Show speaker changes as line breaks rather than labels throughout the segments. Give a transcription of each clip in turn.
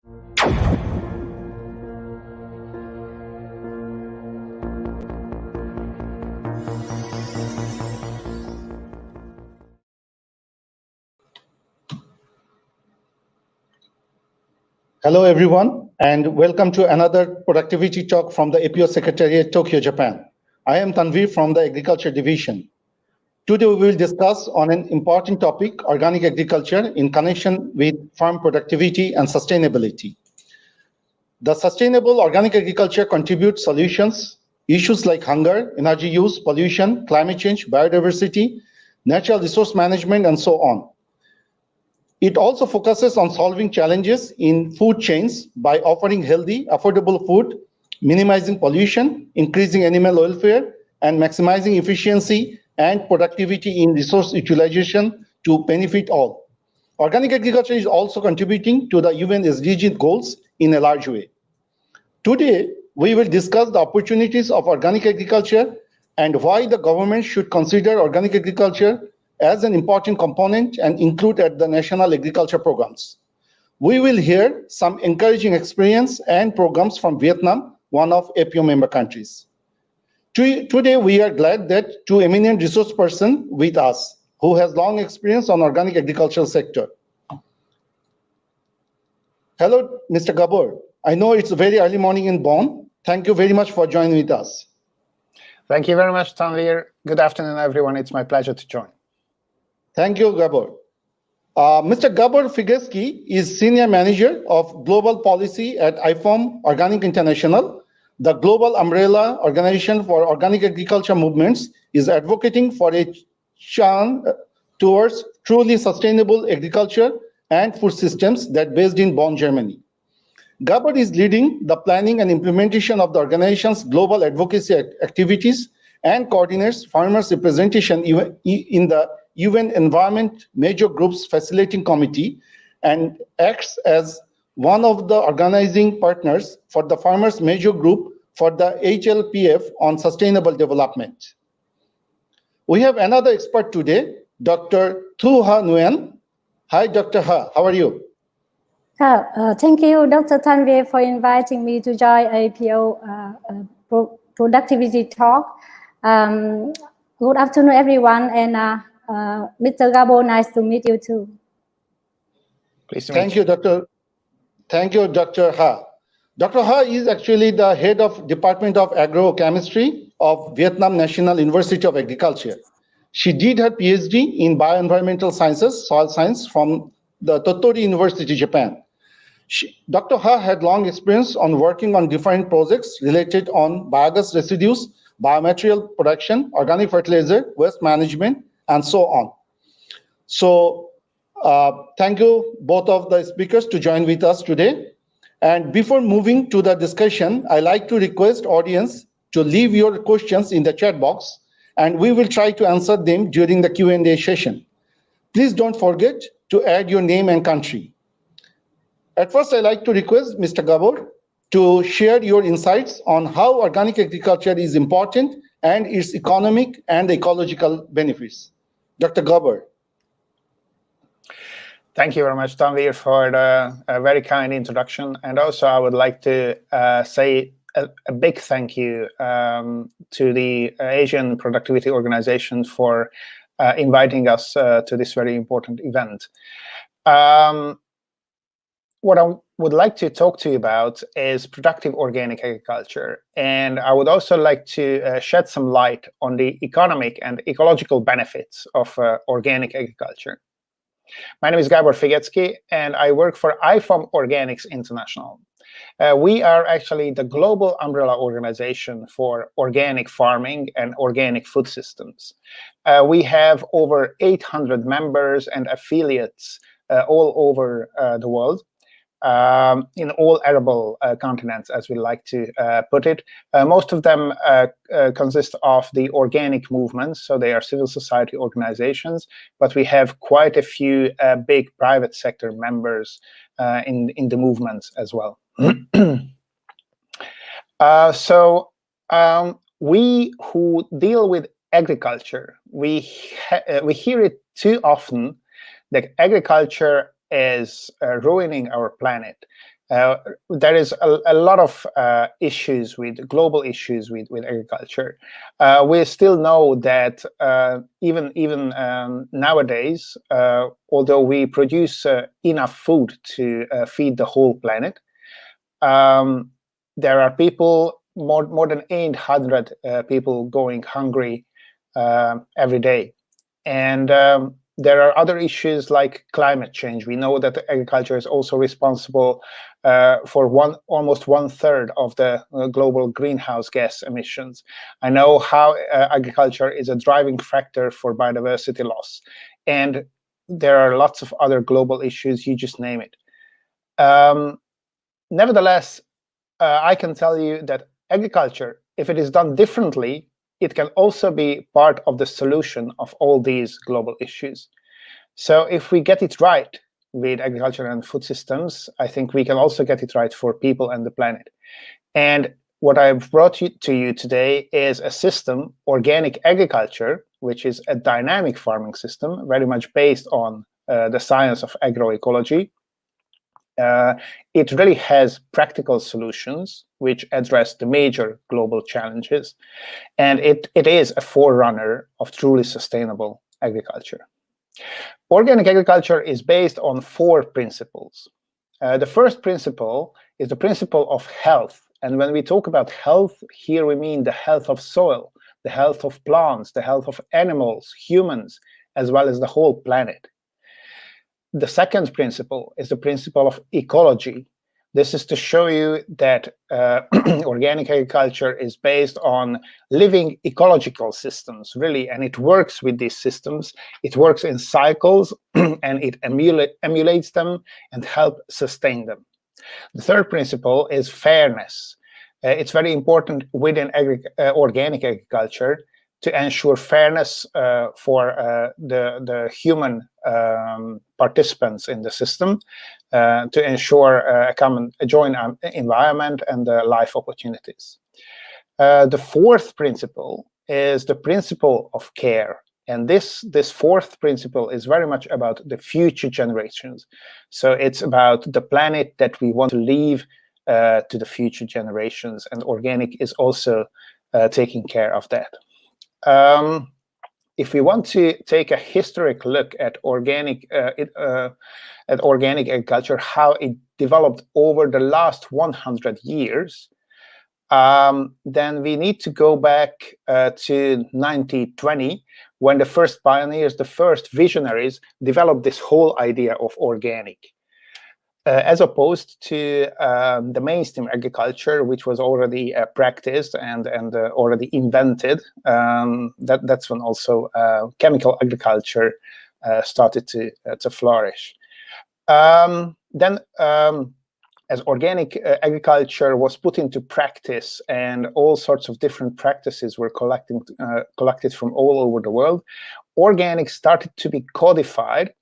Hello, everyone, and welcome to another productivity talk from the APO Secretariat, Tokyo, Japan. I am Tanvir from the Agriculture Division. Today, we will discuss on an important topic, organic agriculture, in connection with farm productivity and sustainability. The sustainable organic agriculture contributes solutions, issues like hunger, energy use, pollution, climate change, biodiversity, natural resource management, and so on. It also focuses on solving challenges in food chains by offering healthy, affordable food, minimizing pollution, increasing animal welfare, and maximizing efficiency and productivity in resource utilization to benefit all. Organic agriculture is also contributing to the UN SDG goals in a large way. Today, we will discuss the opportunities of organic agriculture and why the government should consider organic agriculture as an important component and include at the national agriculture programs. We will hear some encouraging experience and programs from Vietnam, one of APO member countries. Today, we are glad that two eminent resource persons with us who has long experience on organic agricultural sector. Hello, Mr. Gábor. I know it's a very early morning in Bonn. Thank you very much for joining with us.
Thank you very much, Tanvir. Good afternoon, everyone. It's my pleasure to join.
Thank you, Gábor. Mr. Gábor Figeczky is Senior Manager of Global Policy at IFOAM-Organics International. The global umbrella organization for organic agriculture movements is advocating for a churn towards truly sustainable agriculture and food systems that based in Bonn, Germany. Gábor is leading the planning and implementation of the organization's global advocacy activities and coordinates farmers' representation in the UN Environment Major Groups Facilitating Committee and acts as one of the organizing partners for the Farmers Major Group for the HLPF on Sustainable Development. We have another expert today, Dr. Thu Nguyen. Hi, Dr. Ha, how are you?
Thank you, Dr. Tanvir, for inviting me to join APO Productivity Talk. Good afternoon, everyone, and Mr. Gábor, nice to meet you too.
Pleased to meet you.
Thank you, Dr. Ha. Dr. Ha is actually the head of Department of Agrochemistry of Vietnam National University of Agriculture. She did her PhD in bioenvironmental sciences, soil science from the Tottori University, Japan. Dr. Ha had long experience on working on different projects related on biogas residues, biomaterial production, organic fertilizer, waste management, and so on. So thank you, both of the speakers, to join with us today. And before moving to the discussion, I like to request audience to leave your questions in the chat box, and we will try to answer them during the Q&A session. Please don't forget to add your name and country. At first, I'd like to request Mr. Gábor to share your insights on how organic agriculture is important and its economic and ecological benefits. Dr. Gábor.
Thank you very much, Tanvir, for a very kind introduction. And also, I would like to say a big thank you to the Asian Productivity Organization for inviting us to this very important event. What I would like to talk to you about is productive organic agriculture. And I would also like to shed some light on the economic and ecological benefits of organic agriculture. My name is Gábor Figeczky, and I work for IFOAM-Organics International. We are actually the global umbrella organization for organic farming and organic food systems. We have over 800 members and affiliates all over the world. In all arable continents, as we like to put it. Most of them consist of the organic movements, so they are civil society organizations, but we have quite a few big private sector members in the movements as well. We who deal with agriculture, we hear it too often that agriculture is ruining our planet. there is a lot of global issues with agriculture. We still know that even nowadays, although we produce enough food to feed the whole planet, there are people, more than 800 people going hungry every day. And there are other issues like climate change. We know that agriculture is also responsible for almost 1/3 of the global greenhouse gas emissions. I know how agriculture is a driving factor for biodiversity loss. And there are lots of other global issues, you just name it. Nevertheless, I can tell you that agriculture, if it is done differently, it can also be part of the solution of all these global issues. So if we get it right with agriculture and food systems, I think we can also get it right for people and the planet. And what I've brought to you today is a system, organic agriculture, which is a dynamic farming system, very much based on the science of agroecology. It really has practical solutions which address the major global challenges, and it is a forerunner of truly sustainable agriculture. Organic agriculture is based on 4 principles. The first principle is the principle of health, and when we talk about health, here we mean the health of soil, the health of plants, the health of animals, humans, as well as the whole planet. The second principle is the principle of ecology. This is to show you that organic agriculture is based on living ecological systems, really, and it works with these systems. It works in cycles, and it emulates them and helps sustain them. The third principle is fairness. It's very important within organic agriculture to ensure fairness for the human participants in the system, to ensure a joint environment and life opportunities. The fourth principle is the principle of care. And this fourth principle is very much about the future generations. So it's about the planet that we want to leave to the future generations, and organic is also taking care of that. If we want to take a historic look at organic agriculture, how it developed over the last 100 years, then we need to go back to 1920, when the first pioneers, the first visionaries, developed this whole idea of organic. As opposed to the mainstream agriculture, which was already practiced and already invented. That's when also chemical agriculture started to flourish. Then, as organic agriculture was put into practice and all sorts of different practices were collected from all over the world, organic started to be codified.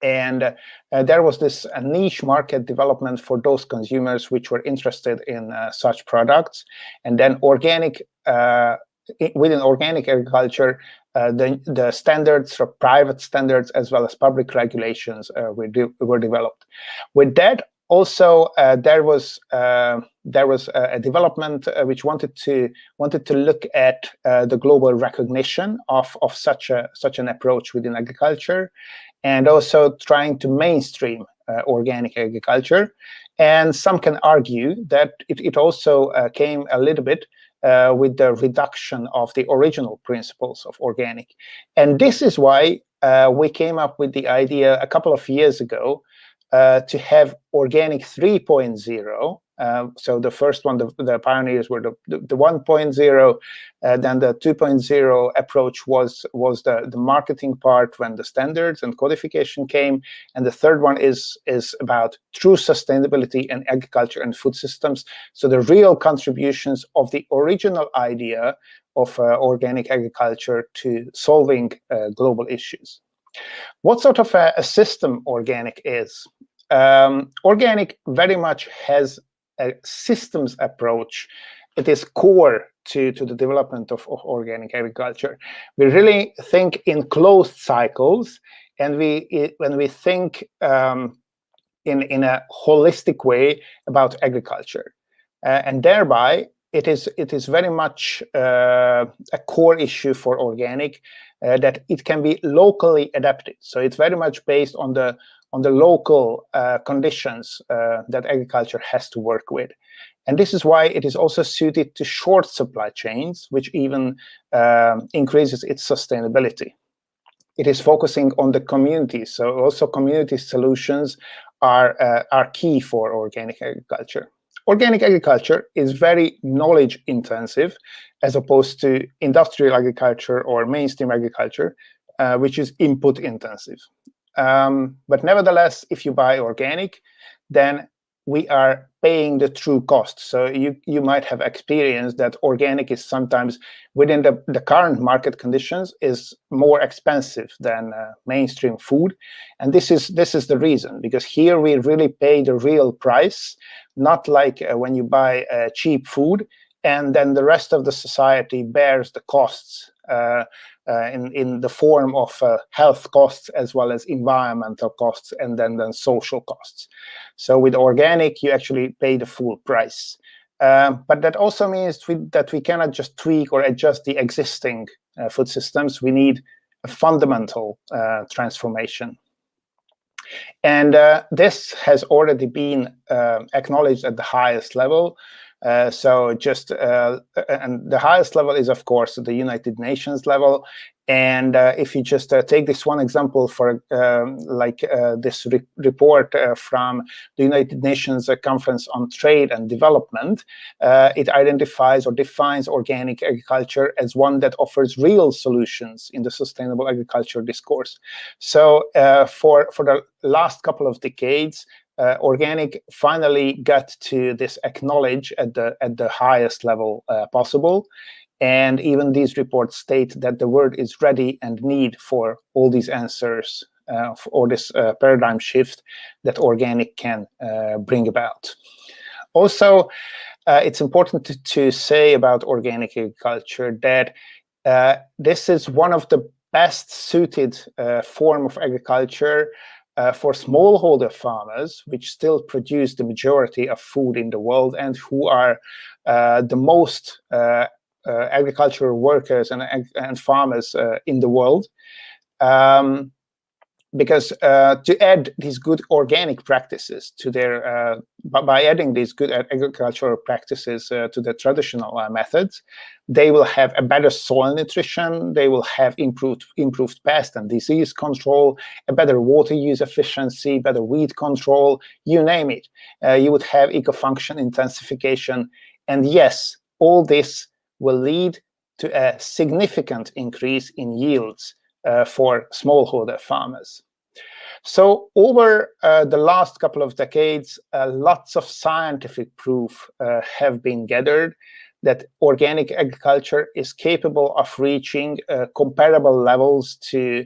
And there was this niche market development for those consumers which were interested in such products. And then within organic agriculture, the standards, or private standards, as well as public regulations were developed. With that, also there was a development which wanted to look at the global recognition of such an approach within agriculture, and also trying to mainstream organic agriculture. And some can argue that it also came a little bit with the reduction of the original principles of organic. And this is why we came up with the idea a couple of years ago to have organic 3.0. So the first one, the pioneers were the 1.0, then the 2.0 approach was the marketing part when the standards and codification came, and the third one is about true sustainability in agriculture and food systems. So the real contributions of the original idea of organic agriculture to solving global issues. What sort of a system organic is? Organic very much has a systems approach. It is core to the development of organic agriculture. We really think in closed cycles, and when we think in a holistic way about agriculture, and thereby it is very much a core issue for organic, that it can be locally adapted. So it's very much based on the local conditions that agriculture has to work with. And this is why it is also suited to short supply chains, which even increases its sustainability. It is focusing on the community, so also community solutions are key for organic agriculture. Organic agriculture is very knowledge intensive, as opposed to industrial agriculture or mainstream agriculture, which is input intensive. But nevertheless, if you buy organic, then we are paying the true cost. So you might have experienced that organic is sometimes, within the current market conditions, is more expensive than mainstream food. And this is the reason, because here we really pay the real price, not like when you buy cheap food, and then the rest of the society bears the costs in the form of health costs, as well as environmental costs, and then social costs. So with organic, you actually pay the full price. But that also means that we cannot just tweak or adjust the existing food systems. We need a fundamental transformation. And this has already been acknowledged at the highest level. And the highest level is, of course, the United Nations level. And if you just take this one example for this report from the United Nations Conference on Trade and Development, it identifies or defines organic agriculture as one that offers real solutions in the sustainable agriculture discourse. So for the last couple of decades, organic finally got to this acknowledge at the highest level possible. And even these reports state that the world is ready and need for all these answers, or this paradigm shift that organic can bring about. Also, it's important to say about organic agriculture that this is one of the best suited form of agriculture for smallholder farmers, which still produce the majority of food in the world, and who are the most agricultural workers and farmers in the world. Because to add these good organic practices to their, by adding these good agricultural practices to the traditional methods, they will have a better soil nutrition, they will have improved pest and disease control, a better water use efficiency, better weed control, you name it. You would have eco-function intensification. And yes, all this will lead to a significant increase in yields for smallholder farmers. So over the last couple of decades, lots of scientific proof have been gathered that organic agriculture is capable of reaching comparable levels to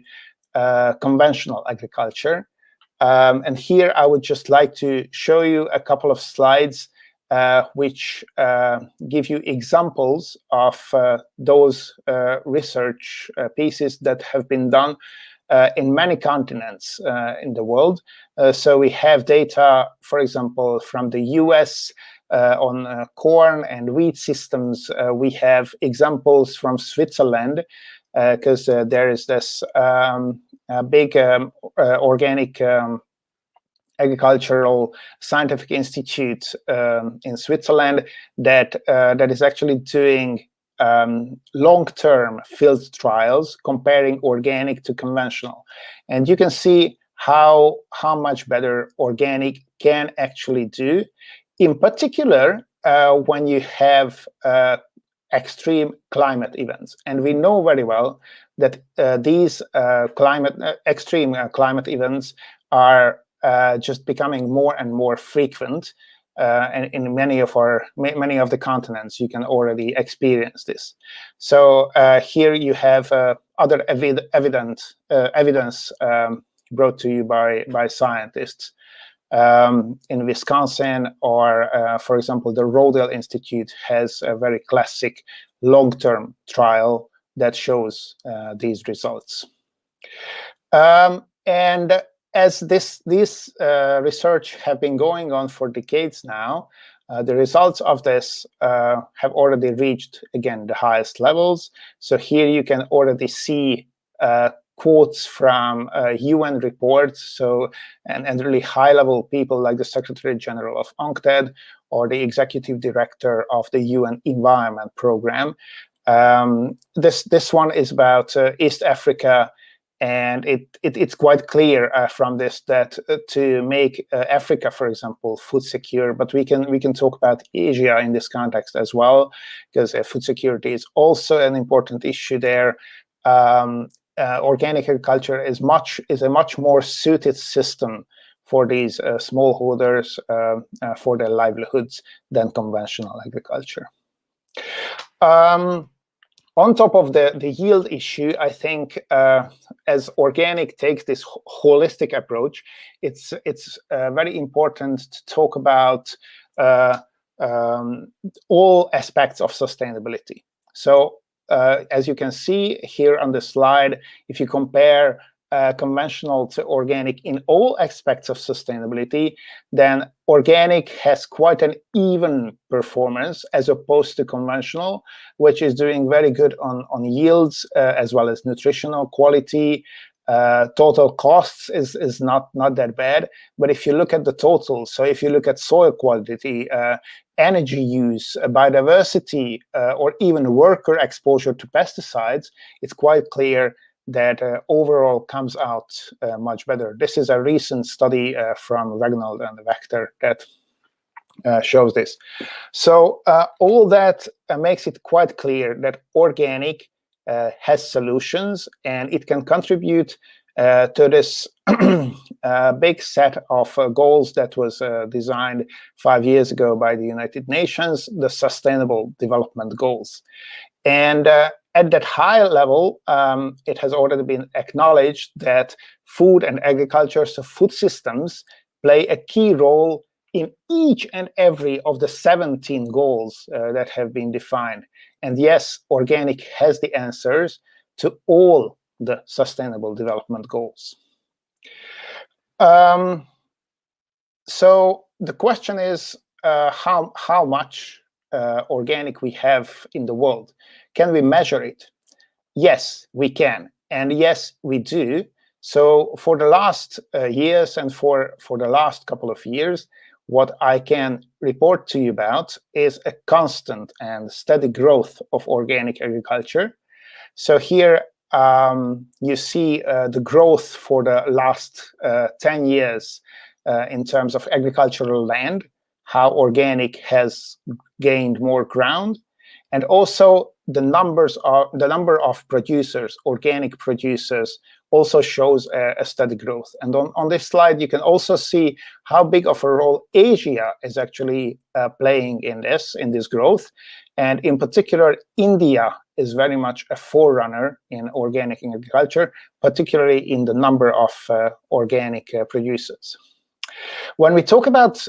conventional agriculture. And here I would just like to show you a couple of slides which give you examples of those research pieces that have been done in many continents in the world. So we have data, for example, from the US on corn and wheat systems. We have examples from Switzerland, because there is this big organic agricultural scientific institute in Switzerland that is actually doing long-term field trials comparing organic to conventional. And you can see how much better organic can actually do, in particular when you have extreme climate events. And we know very well that these extreme climate events are just becoming more and more frequent, and in many of the continents you can already experience this. So here you have other evidence brought to you by scientists in Wisconsin, or for example, the Rodale Institute has a very classic long-term trial that shows these results. And as this research have been going on for decades now, the results of this have already reached, again, the highest levels. So here you can already see quotes from UN reports, so and really high-level people like the Secretary General of UNCTAD or the Executive Director of the UN Environment Program. This one is about East Africa, and it's quite clear from this that to make Africa, for example, food secure, but we can talk about Asia in this context as well, because food security is also an important issue there. Organic agriculture is a much more suited system for these smallholders for their livelihoods than conventional agriculture. On top of the yield issue, I think as organic takes this holistic approach, it's very important to talk about all aspects of sustainability. So as you can see here on the slide, if you compare conventional to organic in all aspects of sustainability, then organic has quite an even performance as opposed to conventional, which is doing very good on yields as well as nutritional quality. Total costs is not that bad, but if you look at the total, so if you look at soil quality, energy use, biodiversity, or even worker exposure to pesticides, it's quite clear that overall comes out much better. This is a recent study from Regnald and Vector that shows this. So all that makes it quite clear that organic has solutions, and it can contribute to this big set of goals that was designed 5 years ago by the United Nations, the Sustainable Development Goals. And at that high level, it has already been acknowledged that food and agriculture, so food systems, play a key role in each and every of the 17 goals that have been defined. And yes, organic has the answers to all the Sustainable Development Goals. So the question is how much organic we have in the world. Can we measure it? Yes, we can, and yes, we do. So for the last years and for the last couple of years, what I can report to you about is a constant and steady growth of organic agriculture. So here you see the growth for the last 10 years in terms of agricultural land, how organic has gained more ground, and also the number of producers, organic producers, also shows a steady growth. And on this slide, you can also see how big of a role Asia is actually playing in this growth. And in particular, India is very much a forerunner in organic agriculture, particularly in the number of organic producers. When we talk about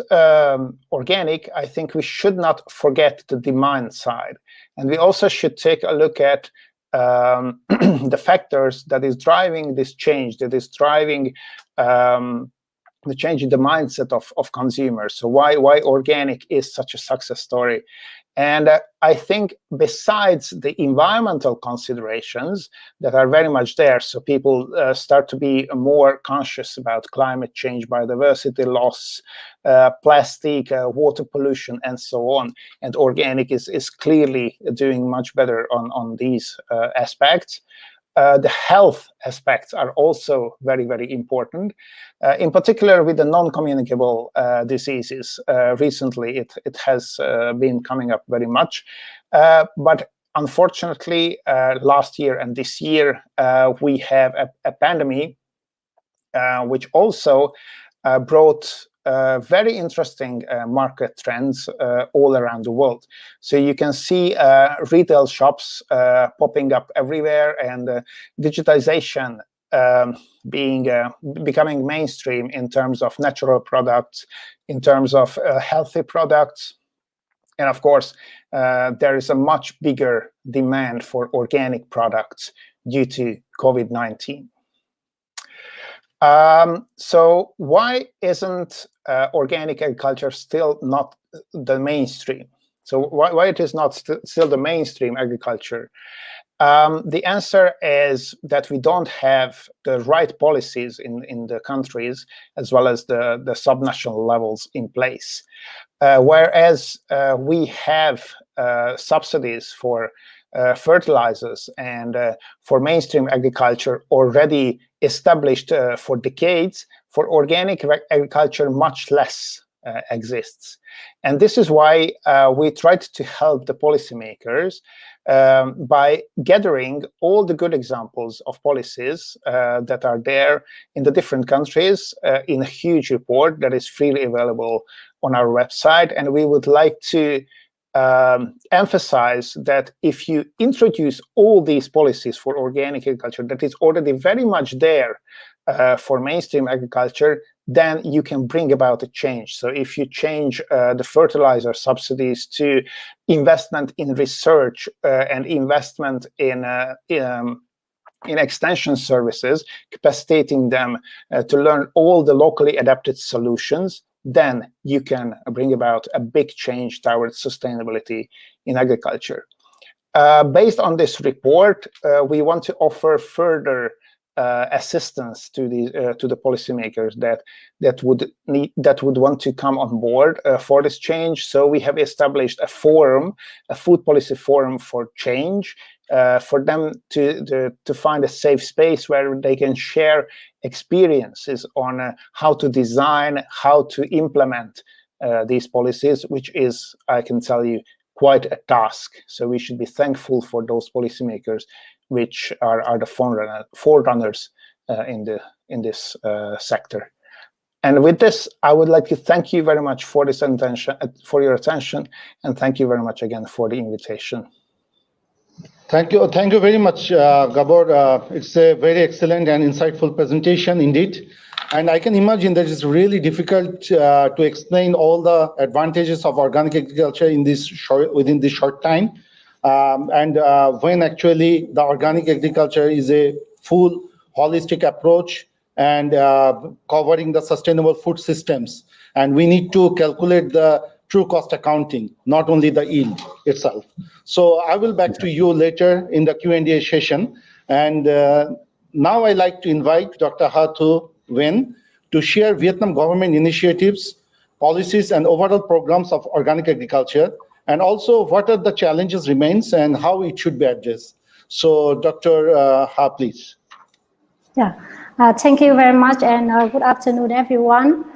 organic, I think we should not forget the demand side. And we also should take a look at the factors that is driving this change, that is driving the change in the mindset of consumers. So why organic is such a success story. And I think besides the environmental considerations that are very much there, so people start to be more conscious about climate change, biodiversity loss, plastic, water pollution, and so on. And organic is clearly doing much better on these aspects. The health aspects are also very, very important, in particular with the non-communicable diseases. Recently, it has been coming up very much. But unfortunately, last year and this year, we have a pandemic, which also brought very interesting market trends all around the world. So you can see retail shops popping up everywhere, and digitization becoming mainstream in terms of natural products, in terms of healthy products. And of course, there is a much bigger demand for organic products due to COVID-19. So why isn't organic agriculture still not the mainstream? So why it is not still the mainstream agriculture? The answer is that we don't have the right policies in the countries, as well as the subnational levels in place. Whereas we have subsidies for fertilizers and for mainstream agriculture already established for decades, for organic agriculture much less exists. And this is why we tried to help the policymakers by gathering all the good examples of policies that are there in the different countries in a huge report that is freely available on our website. And we would like to emphasize that if you introduce all these policies for organic agriculture that is already very much there for mainstream agriculture, then you can bring about a change. So if you change the fertilizer subsidies to investment in research and investment in extension services, capacitating them to learn all the locally adapted solutions, then you can bring about a big change towards sustainability in agriculture. Based on this report, we want to offer further assistance to the policymakers that would want to come on board for this change. So we have established a forum, a food policy forum for change, for them to find a safe space where they can share experiences on how to design, how to implement these policies, which is, I can tell you, quite a task. So we should be thankful for those policymakers which are the forerunners in this sector. And with this, I would like to thank you very much for this attention, for your attention, and thank you very much again for the invitation.
Thank you very much, Gábor. It's a very excellent and insightful presentation indeed. And I can imagine that it's really difficult to explain all the advantages of organic agriculture within this short time. When actually the organic agriculture is a full holistic approach and covering the sustainable food systems. And we need to calculate the true cost accounting, not only the yield itself. So I will back to you later in the Q&A session. And now I'd like to invite Dr. Thu Nguyen to share Vietnam government initiatives, policies, and overall programs of organic agriculture, and also what are the challenges remains and how it should be addressed. So Dr. Ha, please.
Yeah, thank you very much, and good afternoon, everyone.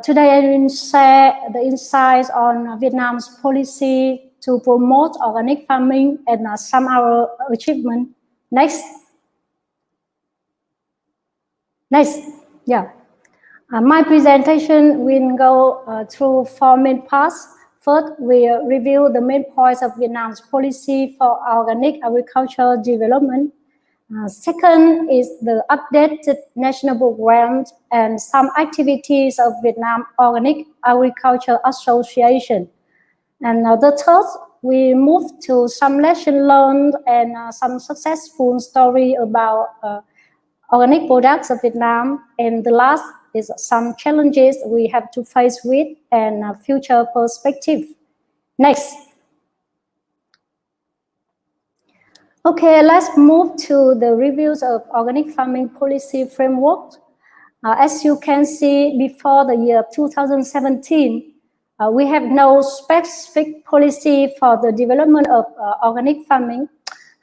Today I will share the insights on Vietnam's policy to promote organic farming and some of our achievements. Next, yeah. My presentation will go through four main parts. First, we'll review the main points of Vietnam's policy for organic agricultural development. Second is the updated national programs and some activities of Vietnam Organic Agriculture Association. And the third, we move to some lessons learned and some successful story about organic products of Vietnam. And the last is some challenges we have to face with and future perspective. Next. Okay, let's move to the reviews of organic farming policy framework. As you can see, before the year 2017, we have no specific policy for the development of organic farming.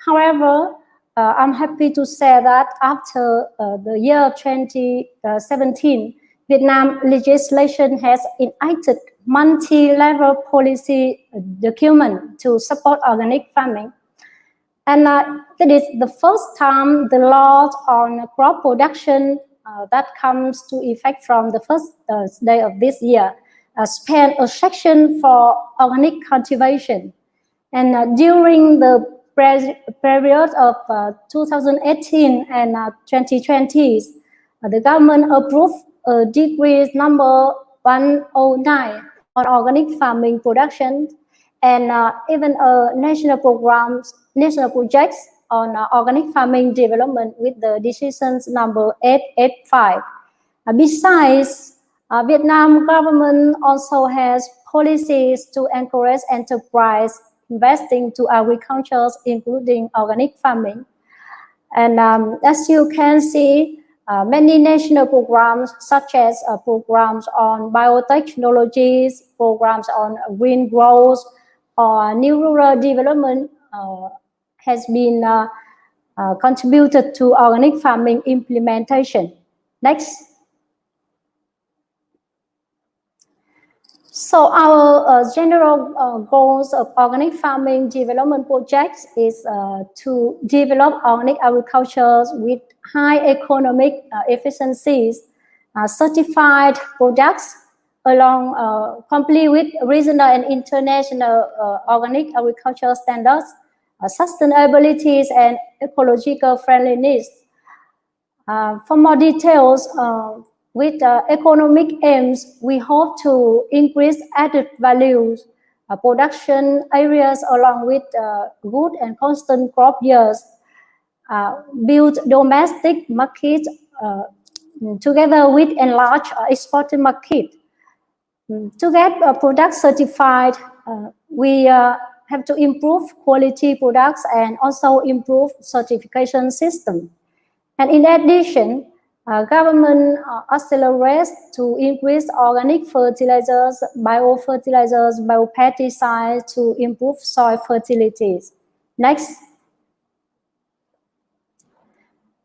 However, I'm happy to say that after the year 2017, Vietnam legislation has enacted multi-level policy document to support organic farming. And that is the first time the law on crop production that comes to effect from the first day of this year spanned a section for organic cultivation. And during the period of 2018 and 2020, the government approved decree number 109 on organic farming production, and even national projects on organic farming development with the decisions number 885 Besides, Vietnam government also has policies to encourage enterprise investing to agriculture, including organic farming. And as you can see, many national programs, such as programs on biotechnologies, programs on green growth, or new rural development, has been contributed to organic farming implementation. Next. So our general goals of organic farming development projects is to develop organic agriculture with high economic efficiencies, certified products along complete with regional and international organic agriculture standards, sustainability and ecological friendliness. For more details, with economic aims, we hope to increase added values, production areas along with good and constant crop years, build domestic market together with enlarged exporting market. To get products certified, we have to improve quality products and also improve certification system. And in addition, government accelerates to increase organic fertilizers, biofertilizers, biopesticides to improve soil fertilities. Next.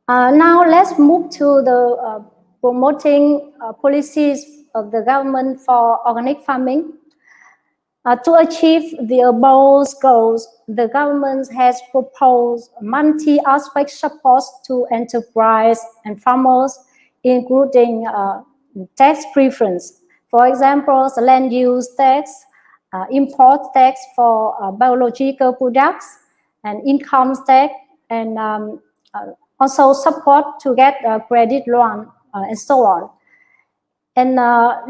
Now let's move to the promoting policies of the government for organic farming. To achieve the above goals, the government has proposed multi-aspect support to enterprise and farmers, including tax preference. For example, the land use tax, import tax for biological products, and income tax, and also support to get credit loan, and so on. And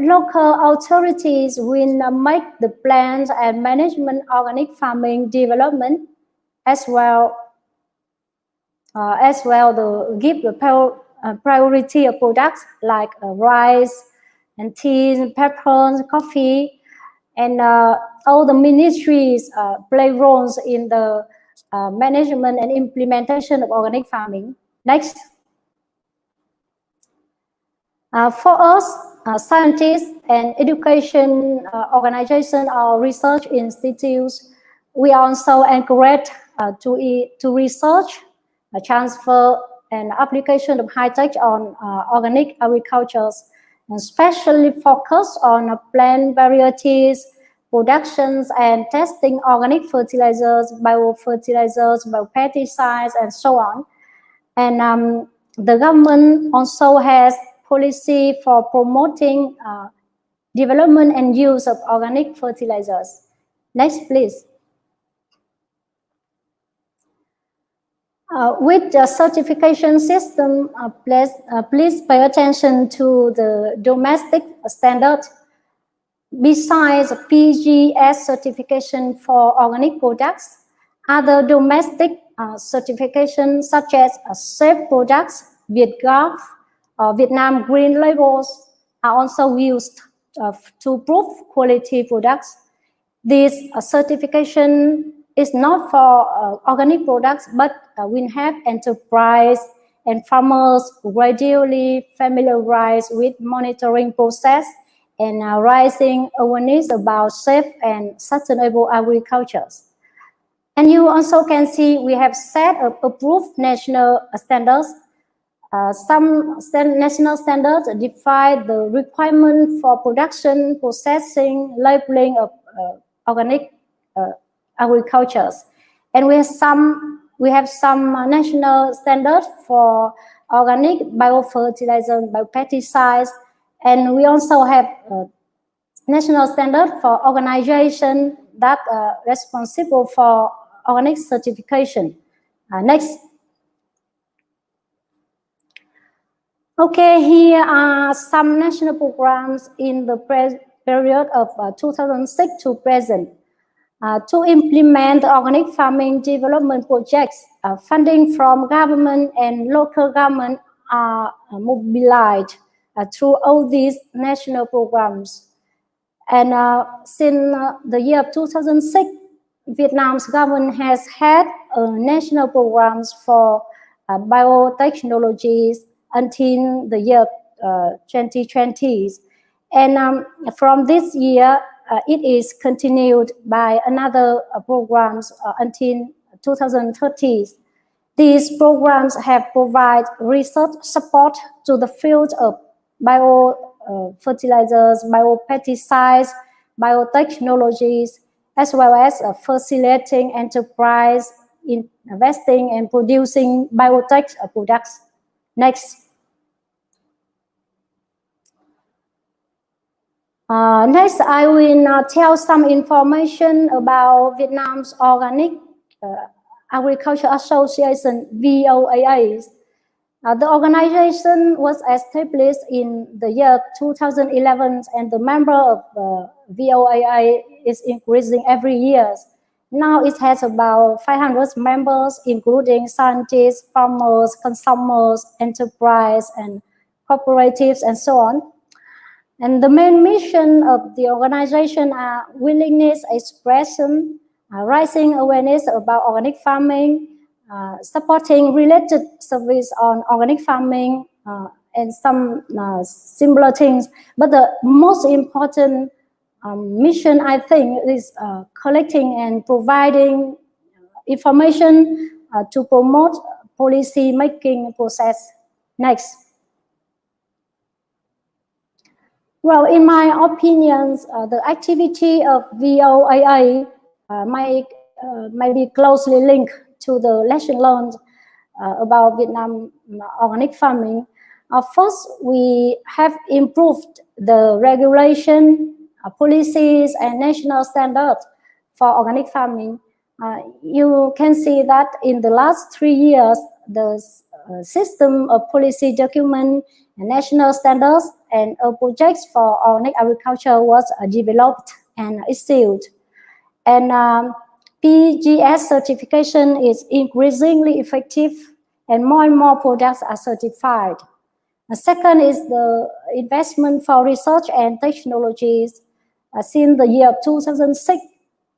local authorities will make the plans and management organic farming development as well to give the priority of products like rice and tea, peppers, coffee, and all the ministries play roles in the management and implementation of organic farming. Next. For us, scientists and education organizations or research institutes, we also encourage to research, transfer, and application of high-tech on organic agriculture, and especially focus on plant varieties, productions, and testing organic fertilizers, biofertilizers, biopesticides, and so on. And the government also has policy for promoting development and use of organic fertilizers. Next, please. With the certification system, please pay attention to the domestic standard. Besides PGS certification for organic products, other domestic certifications such as safe products, VietGAF, Vietnam Green labels are also used to prove quality products. This certification is not for organic products, but will have enterprise and farmers gradually familiarize with monitoring process and raising awareness about safe and sustainable agriculture. And you also can see we have set up approved national standards. Some national standards define the requirement for production, processing, labeling of organic agriculture, and we have some national standards for organic biofertilizer, biopesticides, and we also have national standard for organization that are responsible for organic certification. Next. Okay, here are some national programs in the period of 2006 to present. To implement organic farming development projects, funding from government and local government are mobilized through all these national programs. And since the year of 2006, Vietnam's government has had national programs for biotechnologies until the year 2020. And from this year, it is continued by another programs until 2030. These programs have provided research support to the field of biofertilizers, biopesticides, biotechnologies, as well as facilitating enterprise in investing and producing biotech products. Next. Next, I will tell some information about Vietnam's Organic Agriculture Association, VOA. The organization was established in the year 2011, and the member of VOA is increasing every year. Now it has about 500 members, including scientists, farmers, consumers, enterprise, and cooperatives, and so on. And the main mission of the organization are willingness expression, raising awareness about organic farming, supporting related service on organic farming, and some similar things. But the most important mission, I think, is collecting and providing information to promote policy making process. Next. Well, in my opinion, the activity of VOA may be closely linked to the lesson learned about Vietnam organic farming. First, we have improved the regulation, policies, and national standards for organic farming. You can see that in the last 3 years, the system of policy document, national standards, and projects for organic agriculture was developed and issued. And PGS certification is increasingly effective, and more products are certified. The second is the investment for research and technologies. Since the year 2006,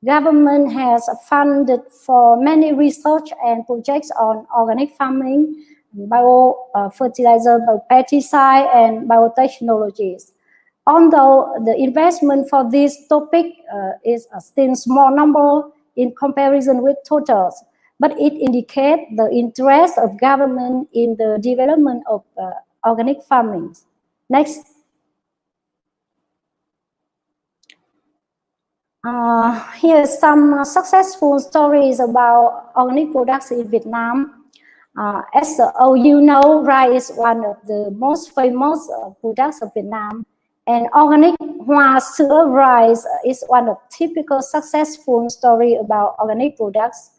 government has funded for many research and projects on organic farming, biofertilizer, biopesticide, and biotechnologies. Although the investment for this topic is still small number in comparison with totals, but it indicates the interest of government in the development of organic farming. Next. Here's some successful stories about organic products in Vietnam. As all you know, rice is one of the most famous products of Vietnam, and organic hoa sữa rice is one of typical successful story about organic products.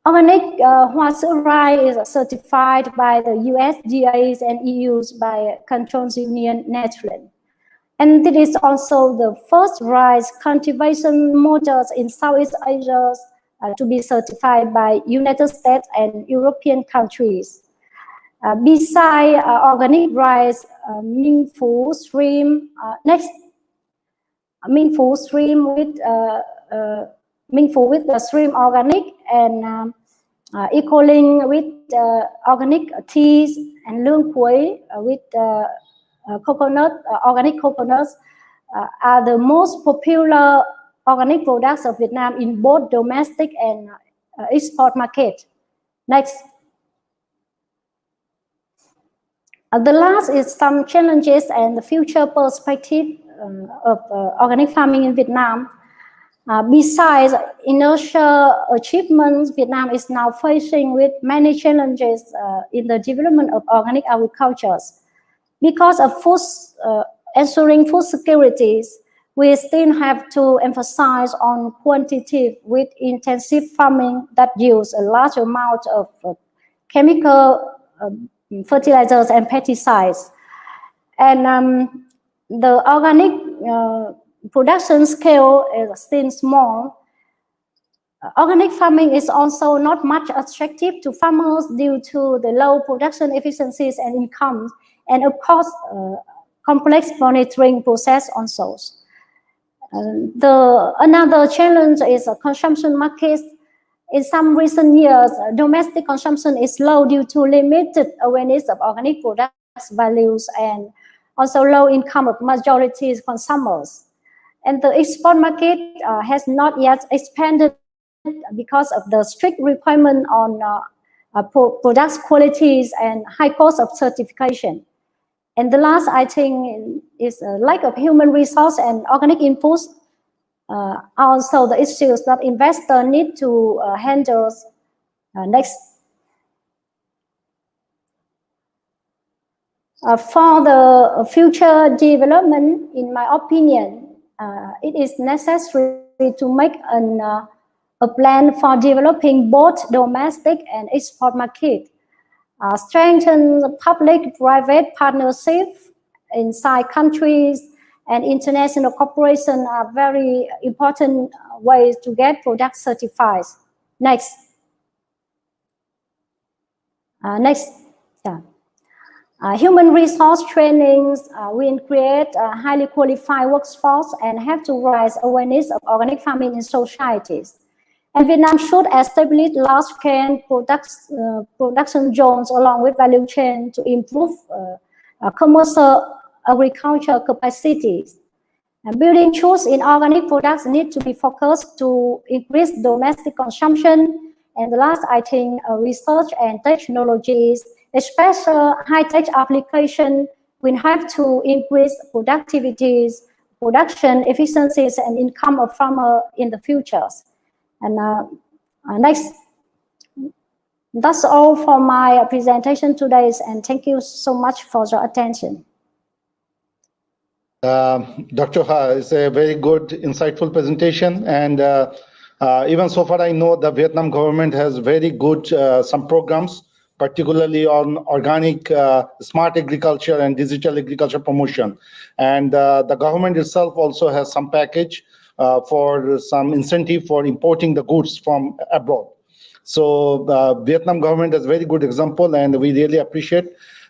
Organic hoa sữa rice is certified by the USDA and used by Control Union Netherlands. And it is also the first rice cultivation models in Southeast Asia to be certified by United States and European countries. Besides organic rice, Minh Phú stream, next, Minh Phú stream with Minh Phú with the stream organic, and Ecolink with organic teas, and Lương Quế with coconut, organic coconuts are the most popular organic products of Vietnam in both domestic and export market. Next. The last is some challenges and the future perspective of organic farming in Vietnam. Besides initial achievements, Vietnam is now facing with many challenges in the development of organic agriculture. Because of ensuring food security, we still have to emphasize on quantity with intensive farming that use a large amount of chemical fertilizers and pesticides. And the organic production scale is still small. Organic farming is also not much attractive to farmers due to the low production efficiencies and incomes. and of course, complex monitoring process on soils. Another challenge is consumption markets. In some recent years, domestic consumption is low due to limited awareness of organic products values and also low income of majority consumers. And the export market has not yet expanded because of the strict requirement on products qualities and high cost of certification. And the last, I think, is a lack of human resource and organic inputs. Also, the issues that investors need to handle. Next. For the future development, in my opinion, it is necessary to make a plan for developing both domestic and export market. Strengthen public-private partnership inside countries and international cooperation are very important ways to get products certified. Next. Human resource trainings will create a highly qualified workforce and have to raise awareness of organic farming in societies. And Vietnam should establish large-scale production zones along with value chain to improve commercial agriculture capacities. And building trust in organic products need to be focused to increase domestic consumption. And the last, I think, research and technologies, especially high-tech application, will have to increase productivities, production efficiencies, and income of farmers in the futures. And next, that's all for my presentation today, and thank you so much for your attention.
Dr. Ha, it's a very good, insightful presentation, and even so far I know the Vietnam government has very good some programs, particularly on organic, smart agriculture and digital agriculture promotion. And the government itself also has some package for some incentive for importing the goods from abroad. So the Vietnam government is a very good example, and we really appreciate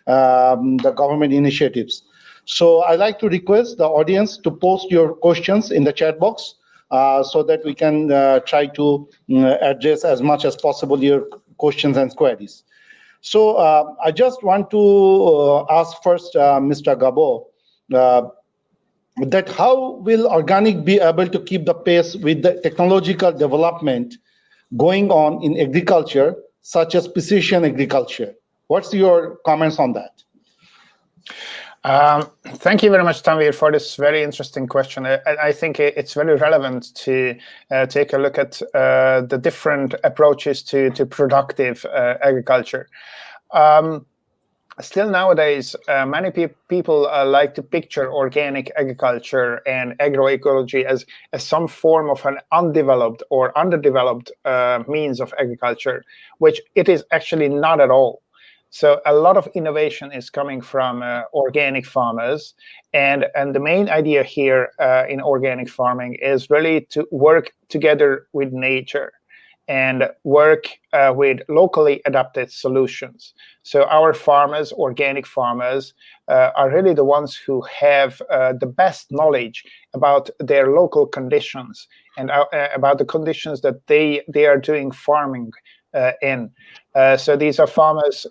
the government initiatives. So I'd like to request the audience to post your questions in the chat box so that we can try to address as much as possible your questions and queries. So I just want to ask first Mr. Gábor, that how will organic be able to keep the pace with the technological development going on in agriculture, such as precision agriculture? What's your comments on that?
Thank you very much, Tanvir, for this very interesting question. I think it's very relevant to take a look at the different approaches to productive agriculture. Still nowadays, many people like to picture organic agriculture and agroecology as some form of an undeveloped or underdeveloped means of agriculture, which it is actually not at all. So a lot of innovation is coming from organic farmers, and the main idea here in organic farming is really to work together with nature and work with locally adapted solutions. So our farmers, organic farmers, are really the ones who have the best knowledge about their local conditions and about the conditions that they are doing farming in. So these are farmers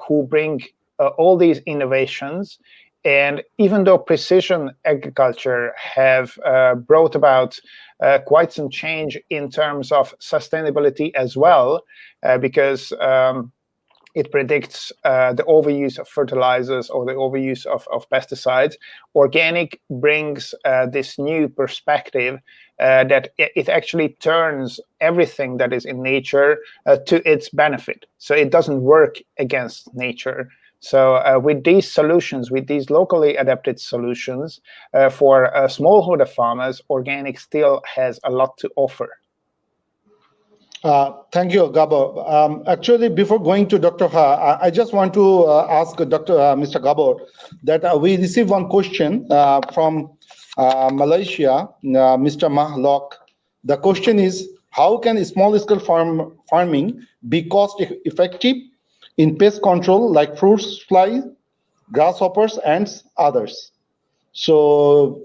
who bring all these innovations. And even though precision agriculture have brought about quite some change in terms of sustainability as well, because it predicts the overuse of fertilizers or the overuse of pesticides, organic brings this new perspective that it actually turns everything that is in nature to its benefit. So it doesn't work against nature. So with these solutions, with these locally adapted solutions for smallholder farmers, organic still has a lot to offer.
Thank you, Gábor. Actually, before going to Dr. Ha, I just want to ask Mr. Gábor that we received one question from Malaysia, Mr. Mahlok. The question is, how can small-scale farming be cost-effective in pest control like fruit flies, grasshoppers, ants, others. So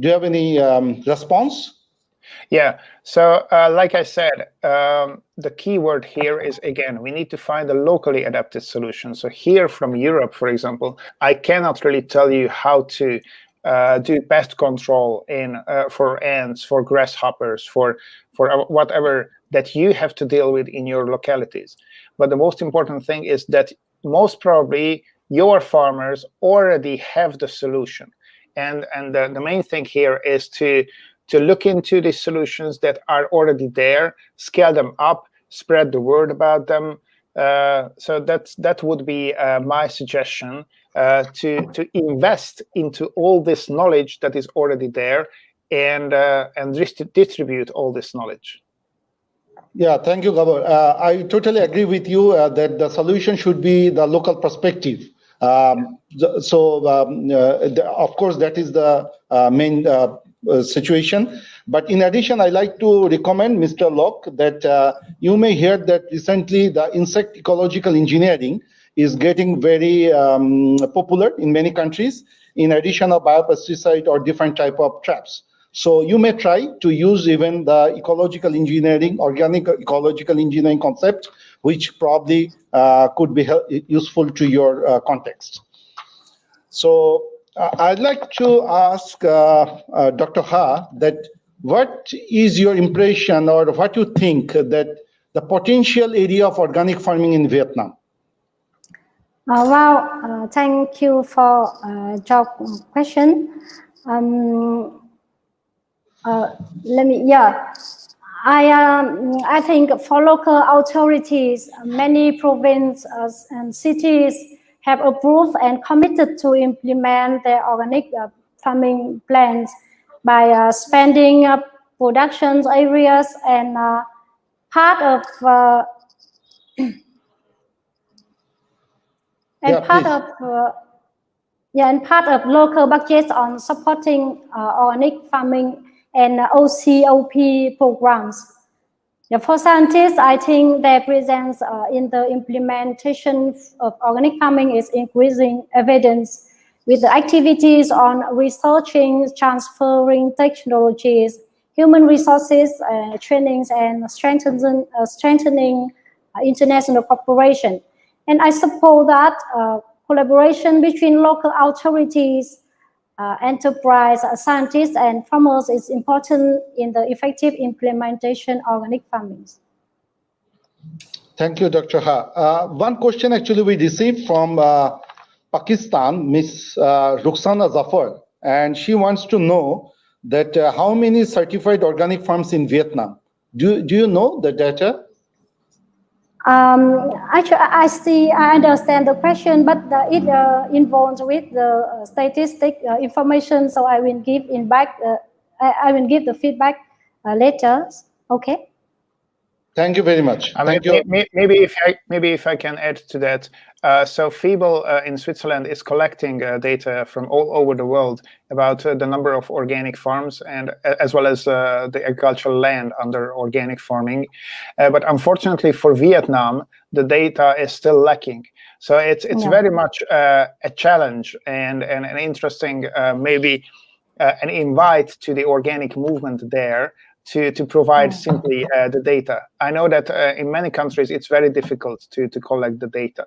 do you have any response?
Yeah, so like I said, the key word here is, again, we need to find a locally adapted solution. So here from Europe, for example, I cannot really tell you how to do pest control for ants, for grasshoppers, for whatever that you have to deal with in your localities. But the most important thing is that most probably your farmers already have the solution. And the main thing here is to look into the solutions that are already there, scale them up, spread the word about them. So that would be my suggestion, to invest into all this knowledge that is already there, and distribute all this knowledge.
Yeah, thank you, Gábor. I totally agree with you that the solution should be the local perspective. Of course, that is the main situation. But in addition, I like to recommend Mr. Locke that you may hear that recently the insect ecological engineering is getting very popular in many countries, in addition of biopesticide or different type of traps. So you may try to use even the ecological engineering, organic ecological engineering concept, which probably could be useful to your context. So I'd like to ask Dr. Ha that what is your impression, or what you think that the potential area of organic farming in Vietnam?
Thank you for your question. I think for local authorities, many provinces and cities have approved and committed to implement their organic farming plans by spending production areas and part of local budgets on supporting organic farming and OCOP programs. For scientists, I think their presence in the implementation of organic farming is increasing evidence, with the activities on researching, transferring technologies, human resources, trainings, and strengthening international cooperation. And I suppose that collaboration between local authorities, enterprise, scientists, and farmers is important in the effective implementation of organic farming.
Thank you, Dr. Ha. One question actually we received from Pakistan, Ms. Rukhsana Zafar, and she wants to know that how many certified organic farms in Vietnam? Do you know the data?
Actually, I understand the question, but it involves with the statistic information. So I will give I will give the feedback later. Okay.
Thank you very much.
Maybe if I can add to that. So FIBEL in Switzerland is collecting data from all over the world about the number of organic farms, and as well as the agricultural land under organic farming. But unfortunately for Vietnam, the data is still lacking. So it's very much a challenge and an interesting maybe an invite to the organic movement there to provide simply the data. I know that in many countries it's very difficult to collect the data.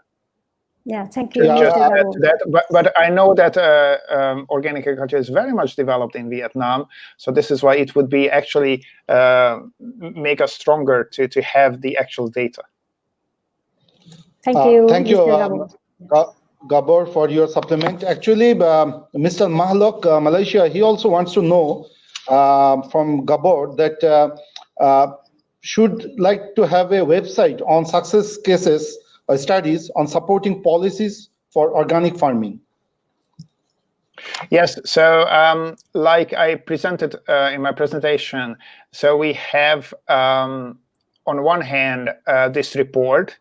Yeah, thank you.
But I know that organic agriculture is very much developed in Vietnam, so this is why it would be actually make us stronger to have the actual data.
Thank you.
Thank you, Gábor, for your supplement. Actually, Mr. Mahlok, Malaysia, he also wants to know from Gábor that should like to have a website on success cases or studies on supporting policies for organic farming.
Yes, so like I presented in my presentation, so we have on one hand this report.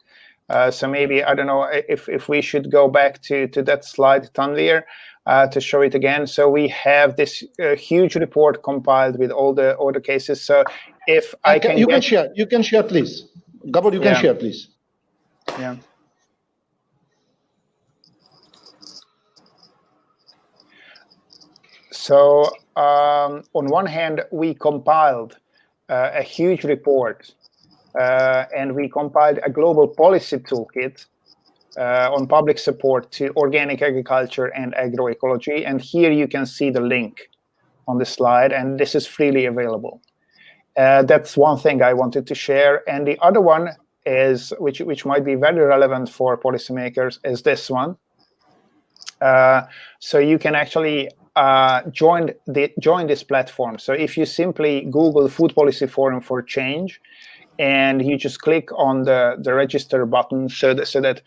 So maybe, I don't know if we should go back to that slide, Tanvir, to show it again. So we have this huge report compiled with all the cases. So if I can,
you can share, please. Gábor, you can share, please.
Yeah. So on one hand, we compiled a huge report, and we compiled a global policy toolkit on public support to organic agriculture and agroecology. And here you can see the link on the slide, and this is freely available. That's one thing I wanted to share. And the other one is, which might be very relevant for policymakers, is this one. So you can actually join this platform. So if you simply Google Food Policy Forum for Change, and you just click on the register button so that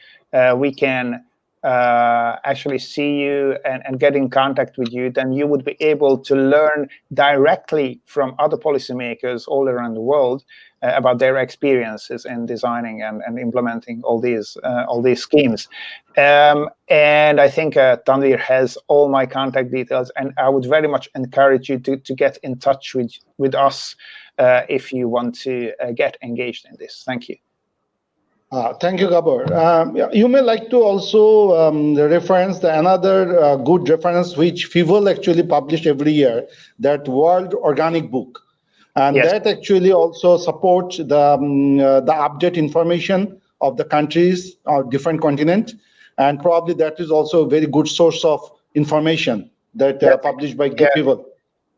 we can actually see you and get in contact with you, then you would be able to learn directly from other policymakers all around the world about their experiences in designing and implementing all these schemes. And I think Tanvir has all my contact details, and I would very much encourage you to get in touch with us if you want to get engaged in this. Thank you.
Thank you, Gábor. You may like to also reference another good reference which FIVOL actually publish every year, that World Organic Book. And
yes,
that actually also supports the update information of the countries or different continent. And probably that is also a very good source of information that published by FIVOL.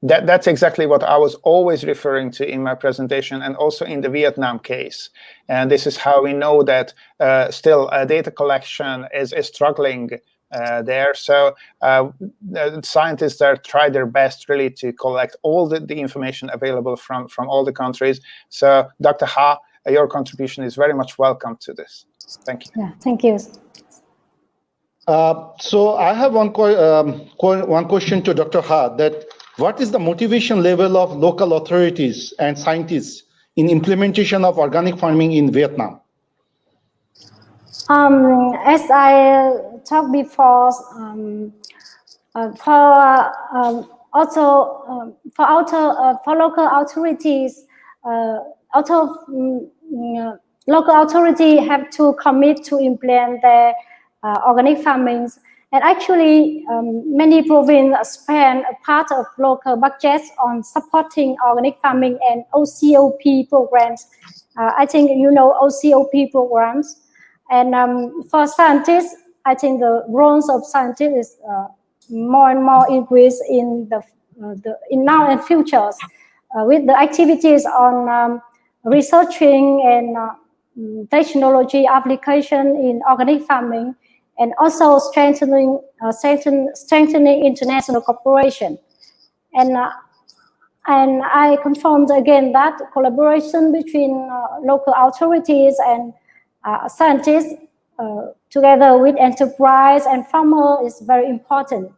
That's exactly what I was always referring to in my presentation, and also in the Vietnam case. And this is how we know that still data collection is struggling there. So the scientists there try their best really to collect all the information available from all the countries. So Dr. Ha, your contribution is very much welcome to this. Thank you.
Yeah, thank you.
So I have one question to Dr. Ha, that what is the motivation level of local authorities and scientists in implementation of organic farming in Vietnam?
As I talked before, for local authorities, local authority have to commit to implement their organic farming. And actually, many provinces spend a part of local budgets on supporting organic farming and OCOP programs. I think you know OCOP programs. And for scientists, I think the roles of scientists is more and more increased in in now and futures with the activities on researching and technology application in organic farming, and also strengthening international cooperation. And I confirmed again that collaboration between local authorities and scientists together with enterprise and farmer is very important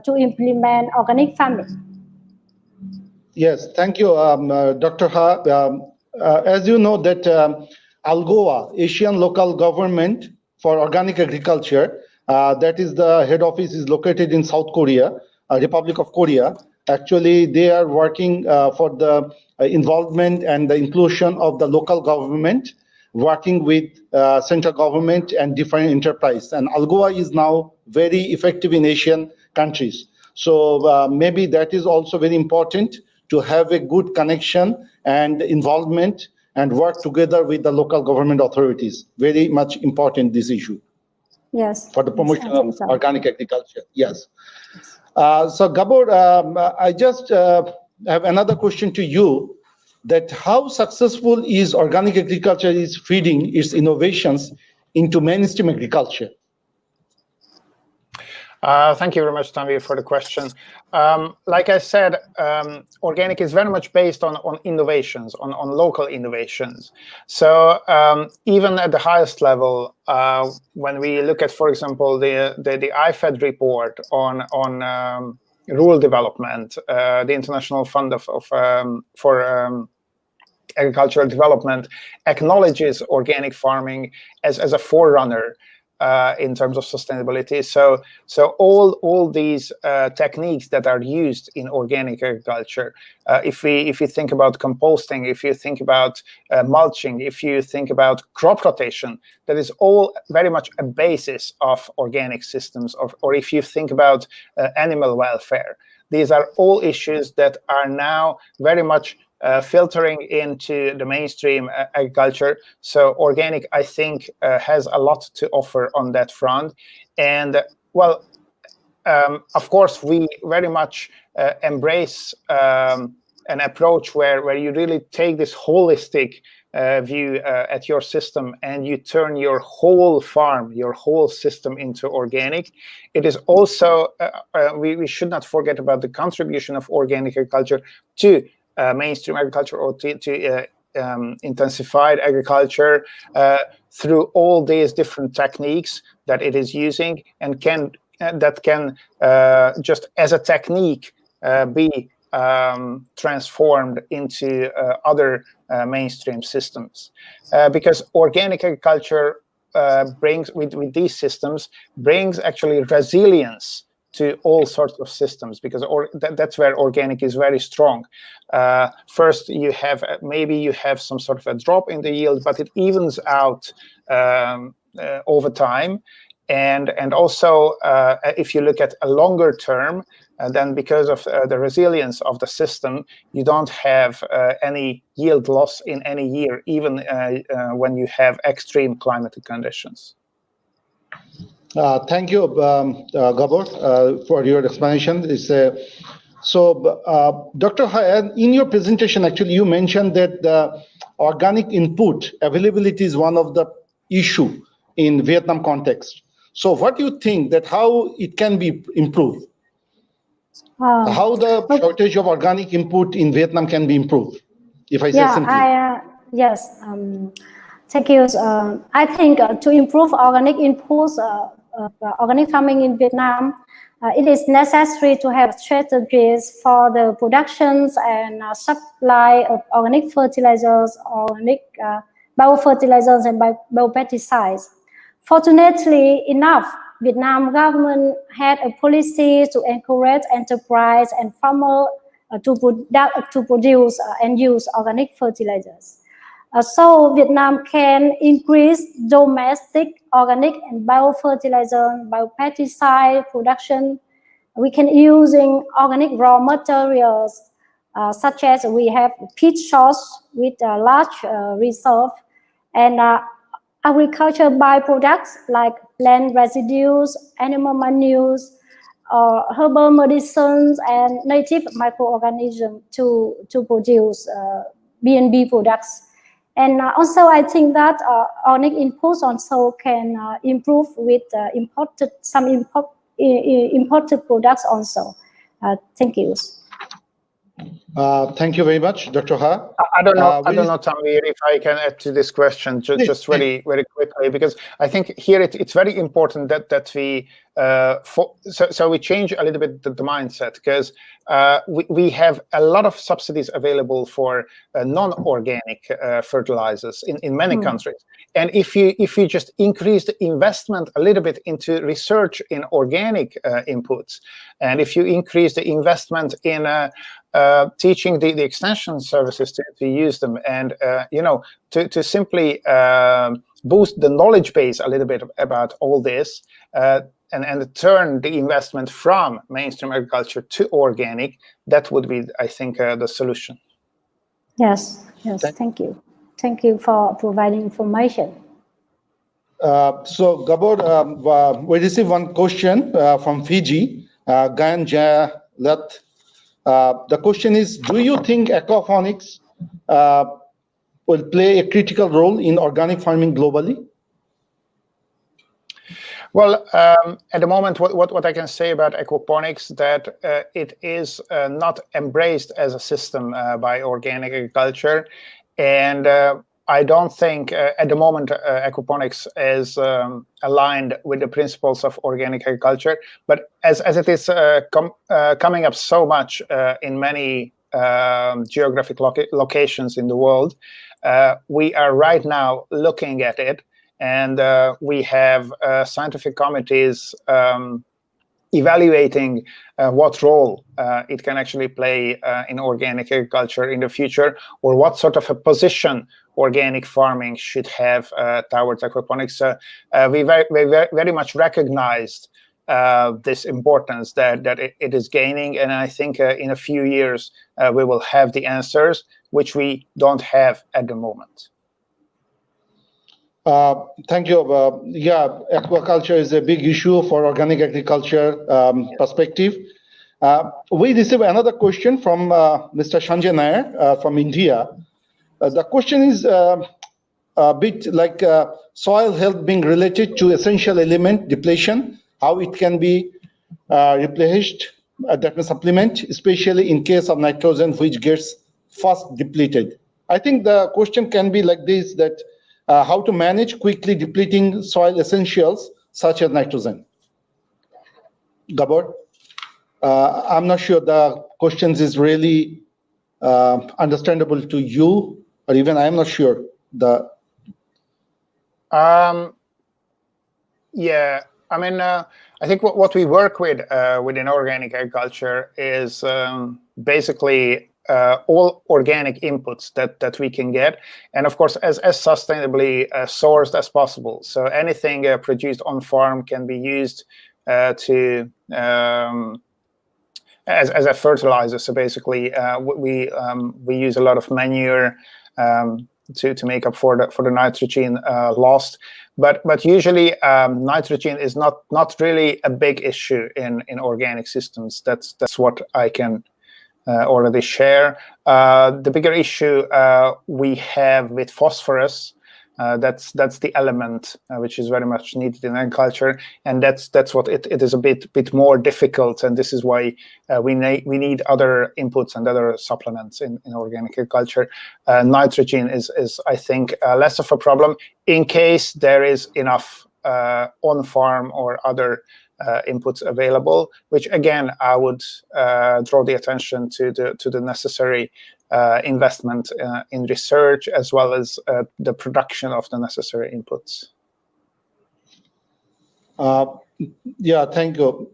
to implement organic farming.
Yes, thank you, Dr. Ha. As you know that ALGOA, Asian Local Government for Organic Agriculture, that is the head office is located in South Korea, Republic of Korea. Actually, they are working for the involvement and the inclusion of the local government, working with central government and different enterprise. And ALGOA is now very effective in Asian countries. So maybe that is also very important to have a good connection and involvement and work together with the local government authorities. Very much important, this issue.
Yes.
For the promotion of organic agriculture. Yes. So Gábor, I just have another question to you, that how successful is organic agriculture is feeding its innovations into mainstream agriculture?
Thank you very much, Tanvir, for the question. Like I said, organic is very much based on innovations, on local innovations. So even at the highest level, when we look at, for example, the IFED report on rural development, the International Fund for Agricultural Development acknowledges organic farming as a forerunner in terms of sustainability. So all these techniques that are used in organic agriculture, if we think about composting, if you think about mulching, if you think about crop rotation, that is all very much a basis of organic systems. Or if you think about animal welfare, These are all issues that are now very much filtering into the mainstream agriculture. So organic, I think, has a lot to offer on that front. And well, of course, we very much embrace an approach where you really take this holistic view at your system, and you turn your whole farm, your whole system into organic. It is also, we should not forget about the contribution of organic agriculture to mainstream agriculture, or to intensified agriculture through all these different techniques that it is using, and that can just as a technique be transformed into other mainstream systems, because organic agriculture brings, with these systems, brings actually resilience to all sorts of systems, because that's where organic is very strong. First, you have maybe you have some sort of a drop in the yield, but it evens out over time. And also, if you look at a longer term, then because of the resilience of the system, you don't have any yield loss in any year, even when you have extreme climatic conditions.
Thank you, Gábor, for your explanation. Dr. Nguyen, in your presentation, actually, you mentioned that the organic input availability is one of the issue in Vietnam context. So what do you think that how it can be improved? How the shortage of organic input in Vietnam can be improved, if I say simply?
Yes, thank you. I think to improve organic inputs, organic farming in Vietnam, it is necessary to have strategies for the productions and supply of organic fertilizers, organic biofertilizers, and biopesticides. Fortunately enough, Vietnam government had a policy to encourage enterprise and farmers to produce and use organic fertilizers. So Vietnam can increase domestic organic and biofertilizer, biopesticide production. We can using organic raw materials, such as we have peat source with a large reserve, and agriculture byproducts like plant residues, animal manures, herbal medicines, and native microorganisms to produce B&B products. And also, I think that organic inputs also can improve with imported products also. Thank you.
Thank you very much, Dr. Ha.
I don't know, Tanvir, if I can add to this question just very quickly, because I think here it's very important that we so we change a little bit the mindset, because we have a lot of subsidies available for non-organic fertilizers in many countries. And if you just increase the investment a little bit into research in organic inputs, and if you increase the investment in teaching the extension services to use them, and to simply boost the knowledge base a little bit about all this, and turn the investment from mainstream agriculture to organic, that would be, I think, the solution.
Yes, thank you. Thank you for providing information.
So, Gábor, we received one question from Fiji, Gan Jalat. The question is, do you think aquaponics will play a critical role in organic farming globally?
Well, at the moment, what I can say about aquaponics, that it is not embraced as a system by organic agriculture, and I don't think at the moment aquaponics is aligned with the principles of organic agriculture. But as it is coming up so much in many geographic locations in the world, we are right now looking at it. And we have scientific committees evaluating what role it can actually play in organic agriculture in the future, or what sort of a position organic farming should have towards aquaponics. We very much recognized this importance that it is gaining. And I think in a few years we will have the answers, which we don't have at the moment.
Thank you. Yeah, aquaculture is a big issue for organic agriculture perspective. We receive another question from Mr. Sanjay Nair from India. The question is a bit like soil health being related to essential element depletion, how it can be replenished, that means supplement, especially in case of nitrogen, which gets first depleted. I think the question can be like this, that how to manage quickly depleting soil essentials such as nitrogen. Gábor, I'm not sure the questions is really understandable to you, or even I'm not sure.
Yeah, I mean, I think what we work with within organic agriculture is basically all organic inputs that we can get, and of course as sustainably sourced as possible. So anything produced on farm can be used as a fertilizer. So basically we use a lot of manure to make up for the nitrogen lost, but usually nitrogen is not really a big issue in organic systems. That's what I can already share. The bigger issue we have with phosphorus, that's the element which is very much needed in agriculture, and that's what it is a bit more difficult, and this is why we need other inputs and other supplements in organic agriculture. Nitrogen is I think less of a problem in case there is enough on farm or other inputs available, which again I would draw the attention to the necessary investment in research, as well as the production of the necessary inputs.
Yeah, thank you,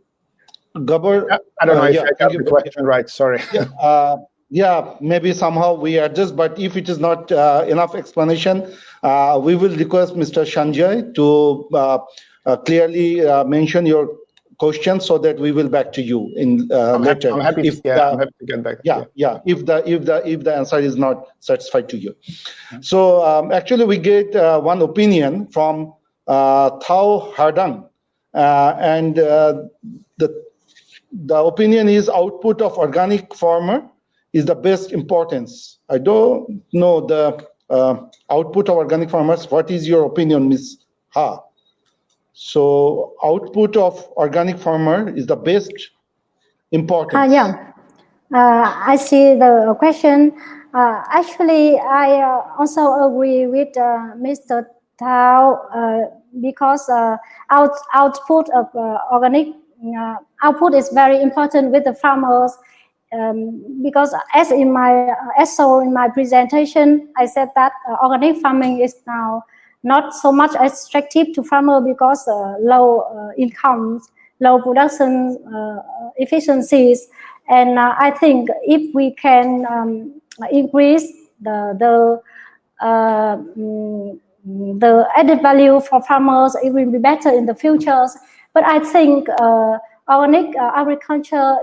Gábor.
I don't know if I got the question right. Sorry.
Yeah, maybe somehow we adjust, but if it is not enough explanation, we will request Mr. Sanjay to clearly mention your question so that we will back to you in later.
I'm happy to get back.
Yeah. If the answer is not satisfied to you. So actually we get one opinion from Thu Nguyen, and the opinion is output of organic farmer is the best importance. I don't know the output of organic farmers. What is your opinion, Ms. Ha? So output of organic farmer is the best importance.
Yeah, I see the question. Actually, I also agree with Mr. Thu because output of organic output is very important with the farmers. Because as so in my presentation, I said that organic farming is now not so much attractive to farmer because low incomes, low production efficiencies, and I think if we can increase the added value for farmers, it will be better in the future. But I think organic agriculture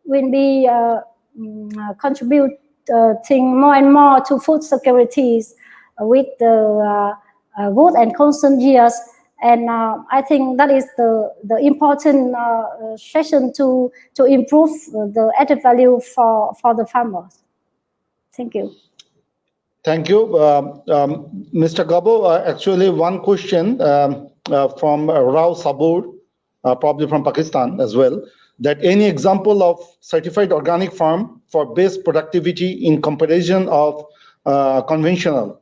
will be contributing more and more to food securities with the good and constant years, and I think that is the important session to improve the added value for the farmers. Thank you.
Thank you, Mr. Gábor. Actually, one question from Rao Sabur, probably from Pakistan as well, that any example of certified organic farm for best productivity in comparison of conventional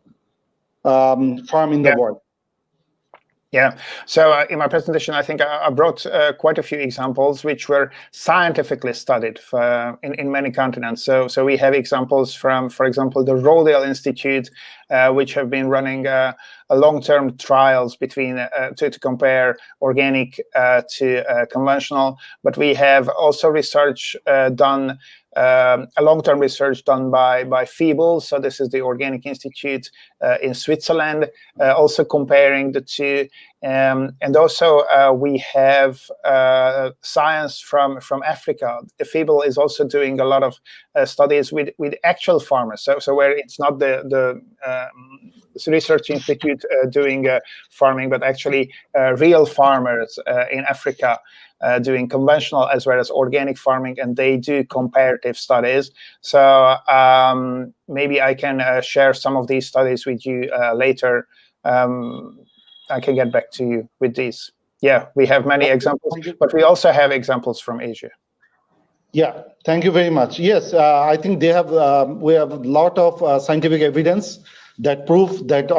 farm in the world?
Yeah, so in my presentation, I think I brought quite a few examples which were scientifically studied in many continents. So we have examples from, for example, the Rodale Institute, which have been running a long-term trials between to compare organic to conventional. But we have also research done. A long-term research done by FIBL, so this is the Organic Institute in Switzerland, also comparing the two. And also we have science from Africa. The FIBL is also doing a lot of studies with actual farmers. So where it's not the research institute doing farming, but actually real farmers in Africa doing conventional as well as organic farming, and they do comparative studies. So maybe I can share some of these studies with you later. I can get back to you with these. Yeah, we have many examples, but we also have examples from Asia.
Yeah, thank you very much. Yes, I think they have. We have a lot of scientific evidence that prove that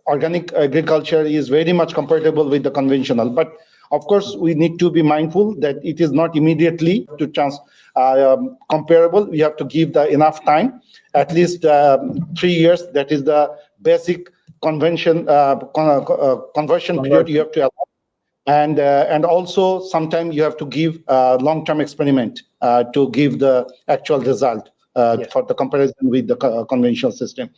organic agriculture is very much compatible with the conventional. But of course, we need to be mindful that it is not immediately comparable. We have to give enough time, at least 3 years. That is the basic conversion period you have to allow. And also sometimes you have to give long-term experiment to give the actual result for the comparison with the conventional system.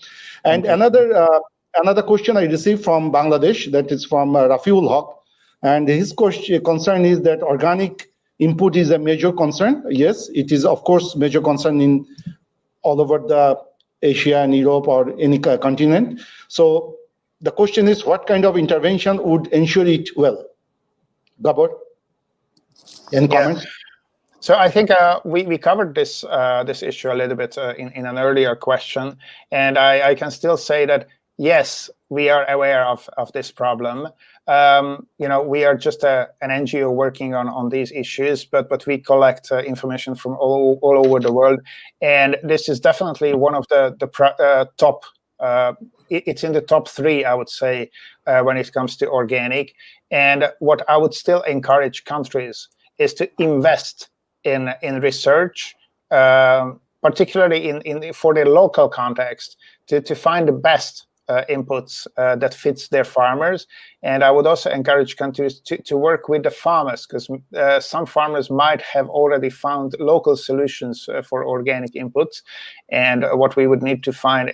And another question I received from Bangladesh, that is from Rafiul Haq, and his concern is that organic input is a major concern. Yes, it is of course major concern in all over the Asia and Europe or any continent. So the question is, what kind of intervention would ensure it well? Gábor, any comments?
So I think we covered this issue a little bit in an earlier question, and I can still say that yes, we are aware of this problem. We are just an NGO working on these issues, but we collect information from all over the world, and this is definitely one of the top. It's in the top 3, I would say, when it comes to organic. And what I would still encourage countries is to invest in research, particularly for the local context, to find the best inputs that fits their farmers. And I would also encourage countries to work with the farmers, because some farmers might have already found local solutions for organic inputs. And what we would need to find,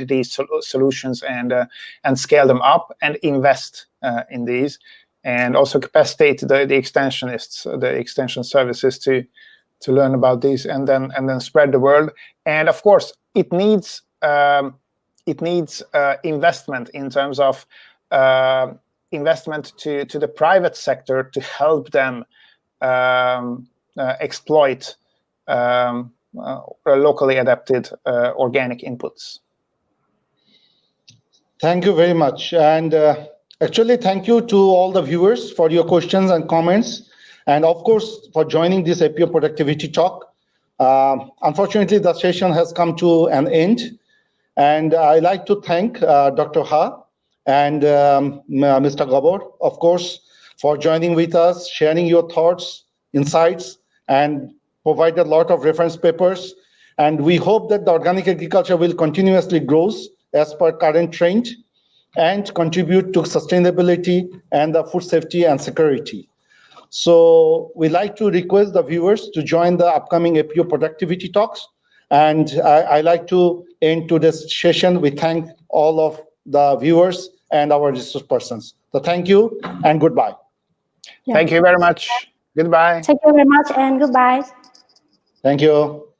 these solutions and scale them up and invest in these, and also capacitate the extensionists, the extension services to learn about these and then spread the word. And of course, it needs investment in terms of investment to the private sector to help them exploit locally adapted organic inputs.
Thank you very much. And actually, thank you to all the viewers for your questions and comments, and of course, for joining this APO Productivity Talk. Unfortunately, the session has come to an end. And I'd like to thank Dr. Ha and Mr. Gábor, of course, for joining with us, sharing your thoughts, insights, and provide a lot of reference papers. And we hope that the organic agriculture will continuously grow as per current trend and contribute to sustainability and the food safety and security. So we'd like to request the viewers to join the upcoming APO Productivity Talks. And I like to end today's session. We thank all of the viewers and our resource persons. So thank you and goodbye.
Yeah. Thank you very much. Goodbye.
Thank you very much and goodbye.
Thank you.